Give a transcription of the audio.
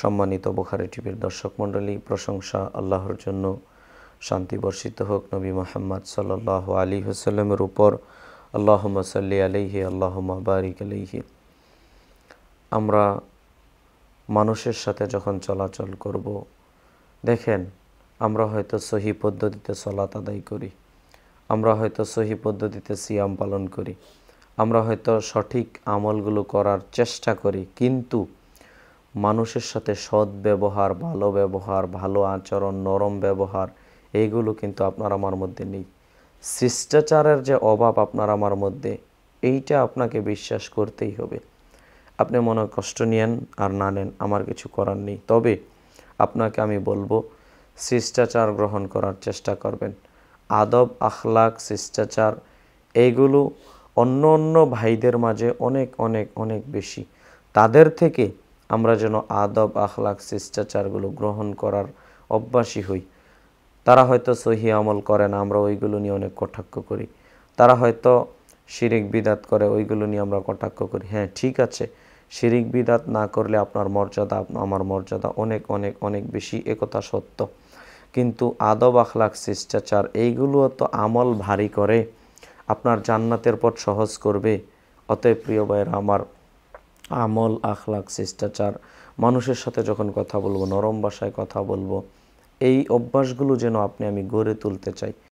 সম্মানিত বুখারী টিভির দর্শক মণ্ডলী, প্রশংসা আল্লাহর জন্য, শান্তি বর্ষিত হোক নবী মুহাম্মদ সাল্লাল্লাহু আলাইহি ওয়াসাল্লামের উপর। আল্লাহুম্মা সাল্লি আলাইহি আল্লাহুম্মা বারিক আলাইহি। আমরা মানুষের সাথে যখন চলাচল করব, দেখেন আমরা হয়তো সহি পদ্ধতিতে সালাত আদায় করি, আমরা হয়তো সহি পদ্ধতিতে সিয়াম পালন করি, আমরা হয়তো সঠিক আমলগুলো করার চেষ্টা করি, কিন্তু মানুষের সাথে সৎ ব্যবহার, ভালো আচরণ, নরম ব্যবহার এইগুলো কিন্তু আপনার আমার মধ্যে নেই। শিষ্টাচারের যে অভাব আপনার আমার মধ্যে, এইটা আপনাকে বিশ্বাস করতেই হবে। আপনি মনে কষ্ট নিয়েন আর না নেন, আমার কিছু করার নেই, তবে আপনাকে আমি বলবো শিষ্টাচার গ্রহণ করার চেষ্টা করবেন। আদব, আখলাক, শিষ্টাচার এইগুলো অন্য অন্য ভাইদের মাঝে অনেক অনেক অনেক বেশি। তাদের থেকে আমরা যেন আদব, আখলাক, শিষ্টাচারগুলো গ্রহণ করার অভ্যাসী হই। তারা হয়তো সহি আমল করে না, আমরা ওইগুলো নিয়ে অনেক কটাক্ষ করি। তারা হয়তো শিরিক বিদাত করে, ওইগুলো নিয়ে আমরা কটাক্ষ করি। হ্যাঁ, ঠিক আছে, শিরিক বিদাত না করলে আপনার মর্যাদা, আমার মর্যাদা অনেক অনেক অনেক বেশি, একথা সত্য। কিন্তু আদব, আখলাক, শিষ্টাচার এইগুলোও তো আমল ভারী করে, আপনার জান্নাতের পথ সহজ করবে। অতএব প্রিয় ভাইয়েরা আমার, আমল, আখলাক, শিষ্টাচার, মানুষের সাথে যখন কথা বলবো নরম ভাষায় কথা বলবো, এই অভ্যাসগুলো যেন আপনি আমি গড়ে তুলতে চাই।